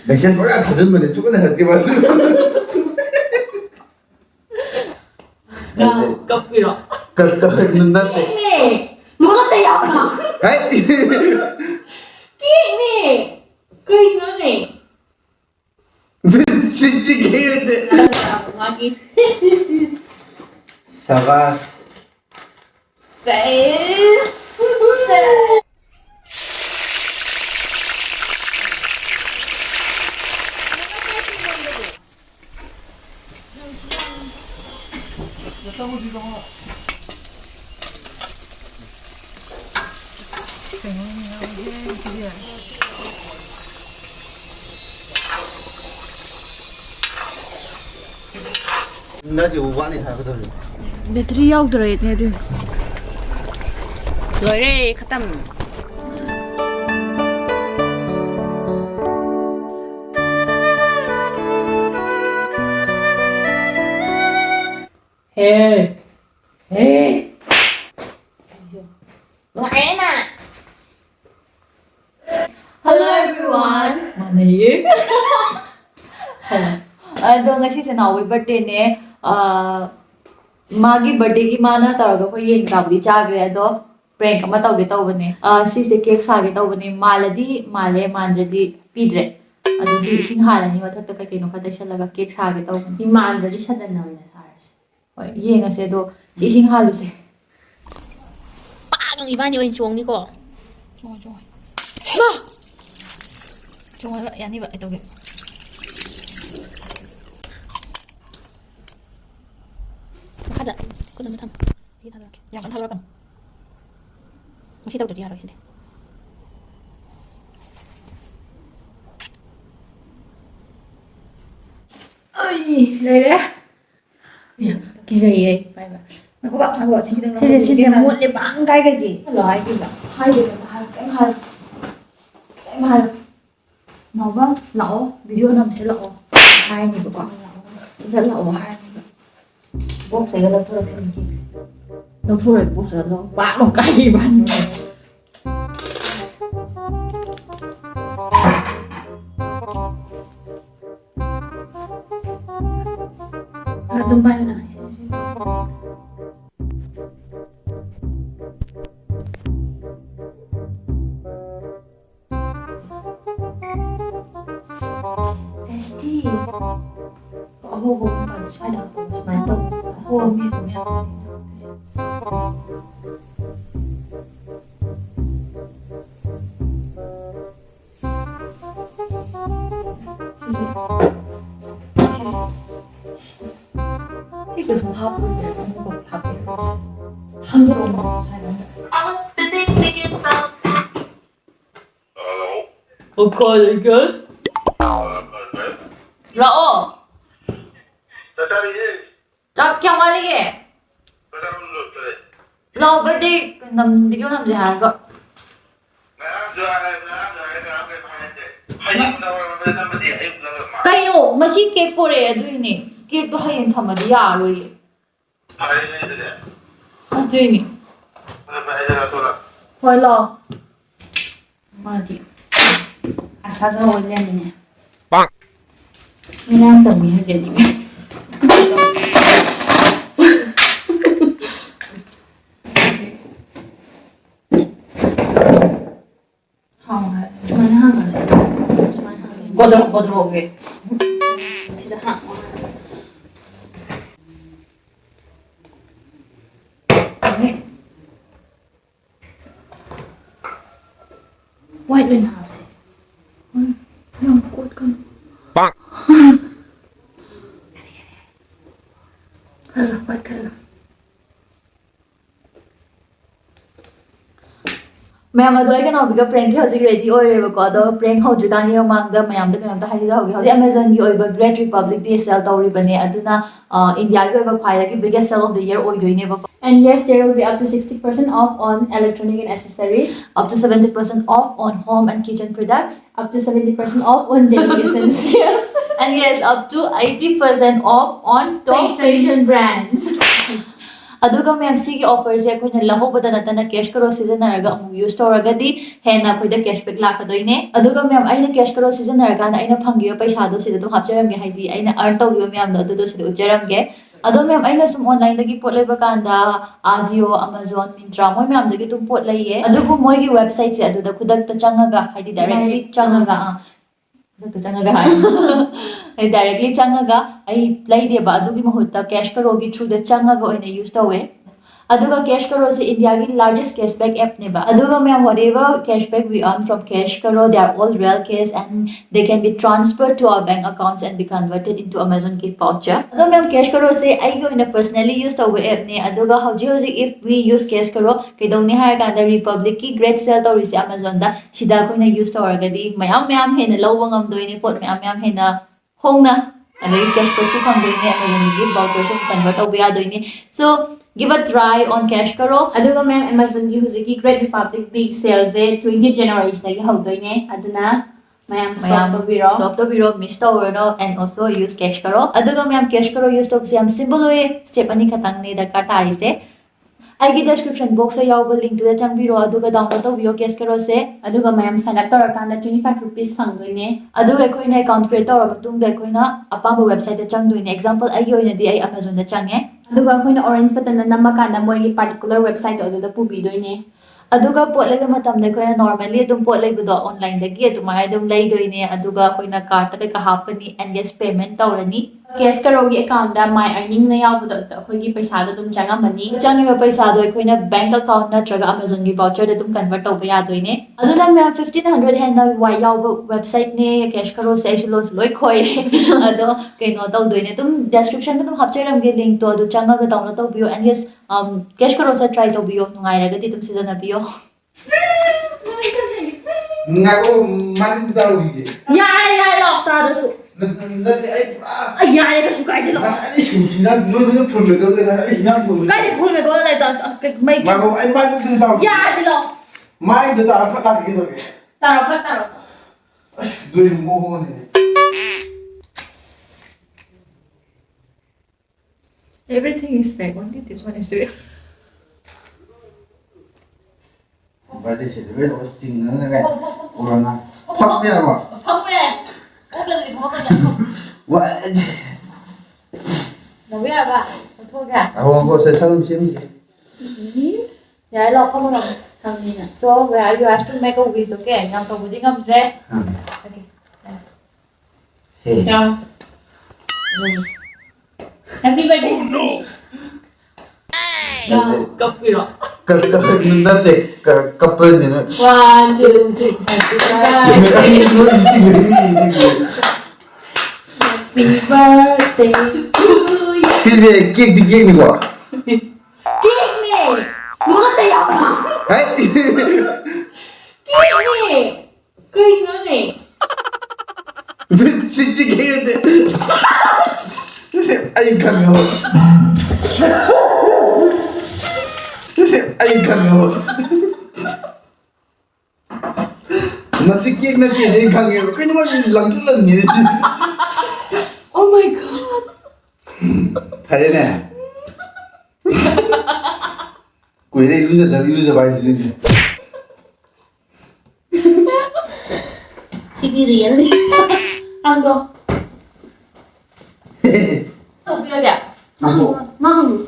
맥시안 뭐야 다섯 번에 조금 할게 봤어. 커피로. 끝났대. 네. 누가 제야나? 아이. 끼니. 그이노니. 진짜 개인데. 마기. 사바스. 세이스. 나지 5관이 살거든. 배터리 야우드라이네 adu. Rồi khatam. Hey. Hey. Lorena. Hello everyone. Mana ye? Hello. Ngasi se nawi birthday ne magi birthday ki mana taraga ko yen ka budi chagre ado prank ama tawge tawbane sise cake sage tawbane maladi male mandradi pidre ado si sing halani mathakta kai keno khata shalaga cake sage tawbane I mandradi sadana na sars hoi yenga se do si sing halu se 빠강 입안이 웬 종이고 종아 종아 마 종아 yani ba ito ge 가자 그다음에 탐 이게 다 이렇게 yang kan kan 맛이 다 우리 하러 있는데 ơi đây đấy cái gì vậy phải mà các bạn chỉ đang 시제 muộn để bán cái gì loại gì vậy hai điều hai cái hai nó vâng lẩu video nằm sẽ lẩu hai này các bạn sẽ lẩu hai bốc sẽ là thôi được xem gì đâu thôi bốc sẽ đâu bạn bằng cái gì bạn tum bay này Tasty. Có hô hô và xoay đầu máy tông hô miệng của mèo. Thích từ thùng hộp để không bột hộp để không cho bột xoay đầu. Okay, they good. Lỗ. Chắc kêu ai đi kìa. Lỗ birthday nằm video nằm gì hả cậu? Kaino, masi cake pore aduini. Cake to hayin thamadi yaroi. Aduini. Hoi lo. Madi. asa sa hol yan niya May nang tami ha galing. Cuman hang kasi cuman hang Godro okay. sila hang Okay. white lên hào gì Yang kuat kan. kalah white kalah Mayam ado ay kanong biga prank hojik ready oire ko ado prank hodri gani yung mangda mayam da kanyam ta haji hogi hoji Amazon gi oiba Great Republic Day sale tawri bane aduna India gi oiba khwaira gi biggest sale of the year oidoi ba and yes there will be up to 60% off on electronic and accessories up to 70% off on home and kitchen products up to 70% off on daily essentials and yes up to 80% off on top fashion brands ꯑꯗꯨꯒ ꯃꯌꯥꯝ ꯁꯤꯒꯤ ꯑꯣꯐꯔꯁꯦ ꯑꯩꯈꯣꯏꯅ ꯂꯧꯍꯧꯕꯗ ꯅꯠꯇꯅ case ꯀꯔꯣ ꯁꯤꯖꯤꯟꯅꯔꯒ ꯑꯃꯨꯛ use ꯇꯧꯔꯒꯗꯤ ꯍꯦꯟꯅ ꯑꯩꯈꯣꯏꯗ ꯀꯦꯁꯕꯦꯛ ꯂꯥꯛꯀꯗꯣꯏꯅꯦ ꯑꯗꯨꯒ ꯃꯌꯥꯝ ꯑꯩꯅ ꯀꯦꯁ ꯀꯔꯣ ꯁꯤꯖꯤꯟꯅꯔꯀꯥꯟꯗ ꯑꯩꯅ ꯐꯪꯈꯤꯕ ꯄꯩꯁꯥꯗꯣ ꯁꯤꯗ ꯑꯗꯨꯝ ꯍꯥꯞꯆꯔꯝꯒꯦ ꯍꯥꯏꯗꯤ ꯑꯩꯅ ꯑꯔꯟ ꯇꯧꯈꯤꯕ ꯃꯌꯥꯝꯗꯣ ꯑꯗꯨꯗꯣ ꯁꯤꯗ ꯎꯠꯆꯔꯝꯒꯦ ꯑꯗꯣ ꯃꯌꯥꯝ ꯑꯩꯅ ꯁꯨꯝ ꯑꯣꯟꯂꯥꯏꯟꯗꯒꯤ ꯄꯣꯠ ꯂꯩꯕ ꯀꯥꯟꯗ ꯑꯥꯖꯤꯌꯣ ꯑꯃꯥꯖꯣꯟ ꯃꯤꯟꯇ꯭ꯔꯥ ꯃꯣꯏ ꯃꯌꯥꯝꯗꯒꯤ ꯑꯗꯨꯝ ꯄꯣꯠ ꯂꯩꯌꯦ ꯑꯗꯨꯕꯨ ꯃꯣꯏꯒꯤ ꯋꯦꯕꯁꯥꯏꯠꯁꯦ ꯑꯗꯨꯗ ꯈꯨꯗꯛꯇ ꯆꯪꯉꯒ ꯍꯥꯏꯗꯤ ꯗꯥꯏꯔꯦꯛꯠꯂꯤ ꯆꯪꯉꯒ ꯈꯨꯗꯛꯇ ꯆꯪꯉꯒ ꯍꯥꯏ ꯗꯥꯏꯔꯦꯛꯠꯂꯤ ꯆꯪꯉꯒ ꯑꯩ ꯂꯩꯗꯦꯕ ꯑꯗꯨꯒꯤ ꯃꯍꯨꯠꯇ ꯀꯦꯁ ꯀꯔꯣꯒꯤ ꯊ꯭ꯔꯨꯗ ꯆꯪꯉꯒ ꯑꯣꯏꯅ ꯌꯨꯁ ꯇꯧꯋꯦ ꯑꯗꯨꯒ ꯀꯦꯁ ꯀꯔꯣꯁꯦ ꯏꯟꯗꯤꯌꯥꯒꯤ ꯂꯥꯔꯖꯦꯁ ꯀꯦꯁꯕꯦꯛ ꯑꯦꯞꯅꯦꯕ ꯑꯗꯨꯒ ꯃꯌꯥꯝ whatever cashback we earn from cash karo they are all real cash and they can be transferred to our bank accounts and be converted into Amazon gift voucher ꯑꯗꯣ ꯃꯌꯥꯝ case ꯀꯔꯣꯁꯦ ꯑꯩꯒꯤ ꯑꯣꯏꯅ personally use ꯇꯧꯕ app ꯅꯦ ꯑꯗꯨꯒ ꯍꯧꯖꯤꯛ if we use cash karo ꯀꯩꯗꯧꯅꯤ ꯍꯥꯏꯔꯀꯥꯟꯗ ꯔꯤꯄꯕ꯭ꯂꯤꯛꯀꯤ great sale ꯇꯧꯔꯤꯁꯦ Amazonꯗ ꯁꯤꯗ ꯑꯩꯈꯣꯏꯅ use ꯇꯧꯔꯒꯗꯤ ꯃꯌꯥꯝ ꯍꯦꯟꯅ ꯂꯧꯕ ꯉꯝꯗꯣꯏꯅꯦ ꯄꯣꯠ ꯃꯌꯥꯝ ꯍꯦꯟꯅ ꯍꯣꯡꯅ ꯑꯗꯒꯤ ꯀꯦꯁꯕꯦꯛꯁꯨ ꯐꯪꯗꯣꯏꯅꯦ Amazonꯒꯤ gift voucherꯁꯨ convert ꯇꯧꯕ ꯌꯥꯗꯣꯏꯅꯦ so give a try on cash karo ꯑꯗꯨꯒ ꯃꯦꯝ ꯑꯦꯃꯥꯖꯣꯟꯒꯤ ꯍꯧꯖꯤꯛꯀꯤ ꯒ꯭ꯔꯦꯠ ꯔꯤꯄꯕ꯭ꯂꯤꯛ ꯕꯤగ్ ꯁꯦꯜꯁꯦ 20 ꯖꯅꯋꯥꯔꯤꯁꯤꯗꯒꯤ ꯍꯧꯗꯣꯏꯅꯦ ꯑꯗꯨꯅ ꯃꯌꯥꯝ ꯁꯣꯞ ꯇꯧꯕꯤꯔꯣ ꯁꯣꯞ ꯇꯧꯕꯤꯔꯣ ꯃꯤꯁ ꯇꯧꯔꯅꯣ and also use cash karo ꯑꯗꯨꯒ ꯃꯌꯥꯝ cash karo use ꯇꯧꯕꯁꯦ ꯌꯥꯝ simple ꯑꯣꯏꯌꯦ step ꯑꯅꯤ ꯈꯛꯇꯪꯅꯦ ꯗꯔꯀꯥꯔ ꯇꯥꯔꯤꯁꯦ ꯑꯩꯒꯤ description boxꯇ ꯌꯥꯎꯕ ꯂꯤꯡꯛꯇꯨꯗ ꯆꯪꯕꯤꯔꯣ ꯑꯗꯨꯒ download ꯇꯧꯕꯤꯌꯣ cash karoꯁꯦ ꯑꯗꯨꯒ ꯃꯌꯥꯝ ꯁꯥꯏꯟ ꯑꯞ ꯇꯧꯔꯀꯥꯟꯗ 25 rupees ꯐꯪꯗꯣꯏꯅꯦ ꯑꯗꯨꯒ ꯑꯩꯈꯣꯏꯅ ꯑꯦꯀꯥꯎꯟꯠ ꯀ꯭ꯔꯤꯌꯦꯠ ꯇꯧꯔꯕ ꯃꯇꯨꯡꯗ ꯑꯩꯈꯣꯏꯅ ꯑꯄꯥꯝꯕ ꯋꯦꯕꯁꯥꯏꯠꯇ ꯆꯪꯗꯣꯏꯅꯦ ꯑꯦꯛꯖꯥꯝꯄꯜ ꯑꯩꯒꯤ ꯑꯣꯏꯅꯗꯤ ꯑꯩ Amazonꯗ ꯆꯪꯉꯦ ꯑꯗꯨꯒ ꯑꯩꯈꯣꯏꯅ orange button ꯅꯝꯃꯀꯥꯟꯗ ꯃꯣꯏꯒꯤ particular website ꯑꯗꯨꯗ ꯄꯨꯕꯤꯗꯣꯏꯅꯦ ꯑꯗꯨꯒ ꯄꯣꯠ ꯂꯩꯕ ꯃꯇꯝꯗ ꯑꯩꯈꯣꯏꯅ normally ꯑꯗꯨꯝ ꯄꯣꯠ ꯂꯩꯕꯗꯣ ꯑꯣꯟꯂꯥꯏꯟꯗꯒꯤ ꯑꯗꯨꯃꯥꯏꯅ ꯑꯗꯨꯝ ꯂꯩꯗꯣꯏꯅꯦ ꯑꯗꯨꯒ ꯑꯩꯈꯣꯏꯅ ꯀꯥꯔꯠꯇ ꯀꯩꯀꯥ ꯍꯥꯞꯄꯅꯤ and yes payment ꯇꯧꯔꯅꯤ ꯀꯦꯁ ꯀꯔꯣꯒꯤ ꯑꯦꯀꯥꯎꯟꯇ my earningꯅ ꯌꯥꯎꯕꯗꯣ ꯑꯩꯈꯣꯏꯒꯤ ꯄꯩꯁꯥꯗꯣ ꯑꯗꯨꯝ ꯆꯪꯉꯝꯃꯅꯤ ꯆꯪꯉꯤꯕ ꯄꯩꯁꯥꯗꯣ ꯑꯩꯈꯣꯏꯅ ꯕꯦꯡꯛ ꯑꯦꯀꯥꯎꯟꯠ ꯅꯠꯇ꯭ꯔꯒ Amazonꯒꯤ voucherꯗ ꯑꯗꯨꯝ convert ꯇꯧꯕ ꯌꯥꯗꯣꯏꯅꯦ ꯑꯗꯨꯅ ꯃꯌꯥꯝ 1500 ꯍꯦꯟꯅ ꯌꯥꯎꯕ ꯋꯦꯕꯁꯥꯏꯠꯅꯦ ꯀꯦꯁ ꯀꯔꯣꯁꯦ ꯑꯩꯁꯨ ꯂꯣꯟꯁꯨ ꯂꯣꯏ ꯈꯣꯏꯔꯦ ꯑꯗꯣ ꯀꯩꯅꯣ ꯇꯧꯗꯣꯏꯅꯦ ꯑꯗꯨꯝ descriptionꯗ ꯑꯗꯨꯝ ꯍꯥꯞꯆꯔꯝꯒꯦ ꯂꯤꯡꯛꯇꯣ ꯑꯗꯨ ꯆꯪꯉꯒ download ꯇꯧꯕꯤꯌꯣ and yes cash karoꯁꯦ try ꯇꯧꯕꯤꯌꯣ ꯅꯨꯡꯉꯥꯏꯔꯒꯗꯤ ꯑꯗꯨꯝ ꯁꯤꯖꯤꯟꯅꯕꯤꯌꯣ Ngaku mandi taruhige. Yare ꯂꯥꯎ ꯇꯥꯔꯁꯨ Nanti ay pura. ꯌꯥꯔꯦ ꯀꯩꯁꯨ ꯀꯥꯏꯗꯦ ꯂꯥꯎ Mas ay sudah dulu full betul kan ay yang full. ꯀꯥꯏꯗꯦ ꯐꯨꯜ ꯃꯦꯀꯣ ꯂꯩꯇ ꯃꯩ Ngaku ay mandi dulu taruh. ꯌꯥꯔꯦ ꯂꯥꯎ Mai dulu taruh apa lagi gitu. ꯇꯥꯔꯣ Ay dulu mau ni. Everything is fake only this one is real Berarti sih dulu harus tinggal kan. Corona. Pak biar apa? ꯐꯝꯃꯦ ꯑꯣꯗꯔꯗꯤ ꯐꯝꯃꯦ Wah. ꯅꯕꯤ ꯌꯥꯕ ꯊꯣꯛꯒꯦ Aku saya salam sini. ꯌꯥꯔꯦ ꯂꯥꯎ ꯐꯝꯃꯒ ꯊꯝꯃꯤꯅ so where you have to make a wish okay ꯌꯥꯝ ꯇꯧꯕꯗꯤ ꯉꯝꯗ꯭ꯔꯦ okay Hey. ꯆꯥꯎ Happy birthday ꯀꯞꯄꯤꯔꯣ Nanti kapal ni na. 1 2 3 Happy birthday Happy birthday to you Sini kek di kek ni gua. king ne 누가 제야나 Hai. king ne 그이너네 Sini kek ni. Ay kanggo. Ay kanggo. Masih kek nanti ay kanggo. Kau ni macam lang ni. oh my god Hari ni. Kau ni ilu je baik sini. Sini real Anggo 또 비려자 Aku. 망도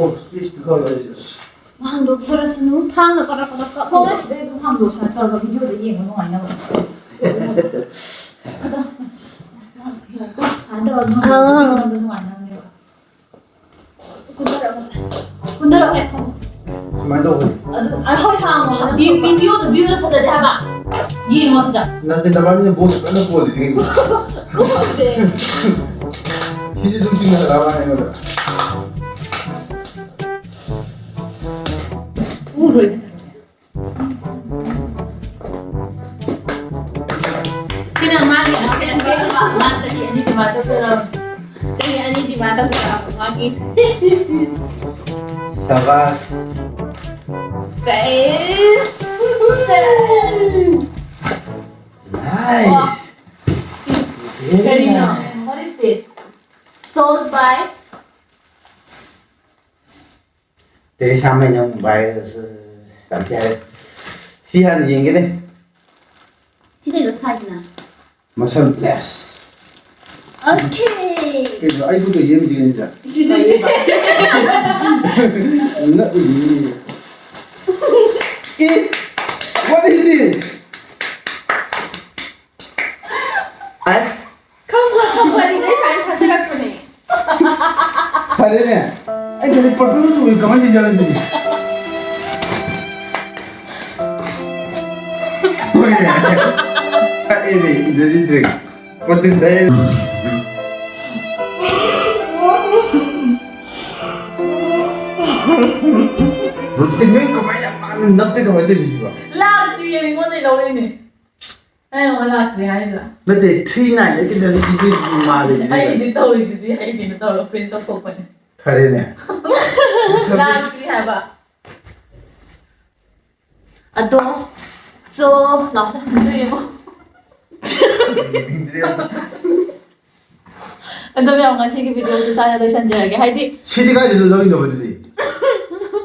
Oh, please because I just. 망도 쓰러스는 탕을 꺼라꺼라꺼 서울에 시대에도 한도 잘 따라가 비디오도 이해 못 많이 나와 안 떨어져 비디오도 많이 나오네요 군대로 해 Semain tu. 허리상 비디오도 비디오 터져 돼 하봐 이해 못 하자 Nanti namanya bos mana boleh ni. 그건데 Sini tu tinggal lama ni ada. 우를 Sino magi 그냥 계속 만져기 아니 그 맞아 그럼 Sige, ani di ba? Tapos magi Sabar. 6 Nice. Karina what is this sold by Thế sao mày nhầm bài làm cái si hành gì cái đấy 시대로 사지나. muscle less 오케이. cái đó ai cũng tự nhiên gì vậy 시시. nó what is this ai 컴플레인에 잘 가져갈 거네. phải đấy nè anh cái này bật nó rồi cảm ơn chị cho lên gì ôi tại đây để gì drink có tin đấy 이거 그만이야 많은 납득가 왜 들리지 마 락주에 민원을 넣으네. 아유, 락주에 아니라. 맞지 트이나 이렇게 되는 기술이 말이지 아이디 떠오르지, 아이디는 떠오르 프린터 소폰에. 그러네 락주에 해봐. 아, 또? 저, 나한테 안 들리고. Ando may ako nga sige video sa sana daw siya dyan. Haydi, CD가 들려도 너희들이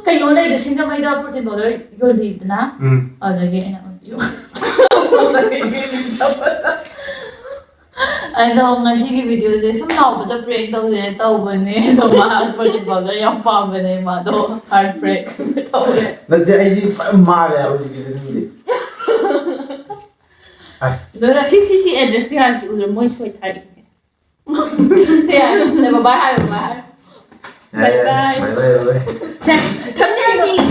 kayo na ito singa may daw protein powder. Ikaw dito na? 응 Oh, lagi na yun. Ano nga sige video sa sumaw ba da prank daw din tao ba ni do mahal protein powder yung pa ba ni ma do heartbreak tao din. 맞지 아이디 말이야 어디 되는데 Dora 시시시 애들 시간씩 오늘 뭐 있어 다. siya, nababahay ba? 바이바이 바이바이 자, 탐년이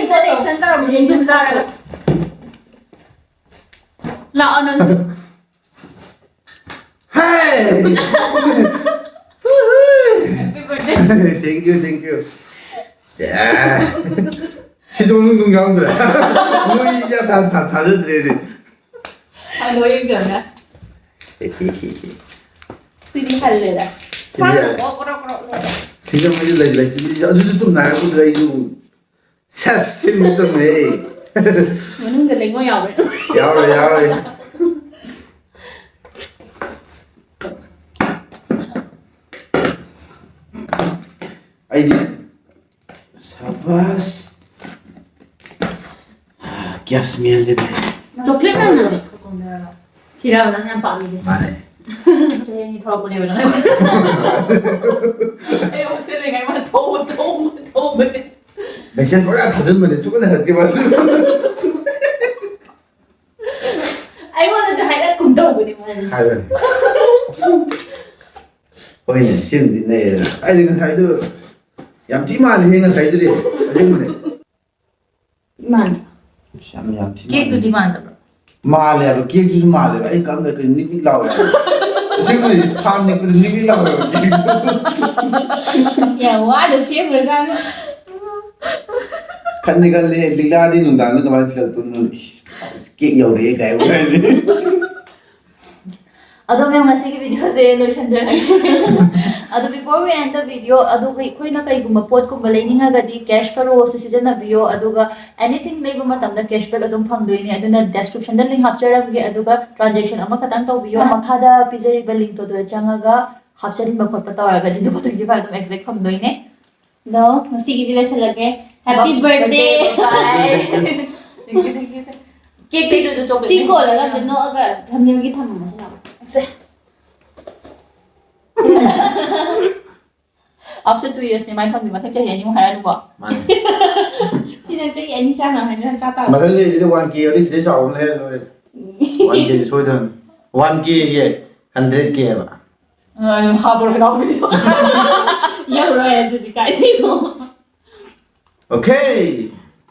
인터넷 따라 인증 따라. 나 어느 하이 Happy birthday. 땡큐 야 시동運動가운데 뭐 이제 다 젖들이 Ano yung gana? 시리 할래라. 시리 진짜 많이 라이라 아주 좀 나가고 라이도 사실 못 때문에 뭐는 게 내가 야를. 야로 아이디 사바스 아 gas meal deh 초콜릿 나. 지라고 난 밤이지. mana Kaya ni tawag ko niya lang. Ay, ako sila nga yung matawa. Biasanya orang tak zaman ni cukup dah hati masuk I want to hide cùng đầu của mình. hai bên ôi nhà xiêm thì này ai đừng thấy được yam tí mà thì hình thấy được đi thấy không này Man. xiêm yam tí Cake to demand bro. mà là cái kia chú mà là anh cầm được cái nít nít lau này xiêm này tham nít cái nít nít lau rồi Ya, quá được xếp rồi ra. khăn này khăn này lính la đi nung đàn nó các bạn chơi tụi nó kia dầu để cái vậy Ado may mga sige video sa lotion dyan. Ado before we end the video, ado kay na kay gumapot kung balay ni nga gadi cash karo sa siya na video, ado ga anything may gumatam na cashback adong pangdoy ni ado na description dan link hapcharam gi ado ga transaction ama katang taw video makada pizari ba link to do changa ga hapcharin ba pot pataw ga di ba to di ba adong exact pangdoy ni. No, sige dila sa lagi. Happy birthday. Bye. Thank you. Cake to chocolate. Siko laga no aga thamnim gi tham mo sa. After 2 years ni may pang di matang chahiyan yung haran ba? mana Sina say any sa na han sa ta. mà thấy gì thì 1K ở đây thì sao không thấy rồi 1K thì xôi thôi 1K ye 100K mà Habol na ako video. Ya rồi thì cái gì đó. okay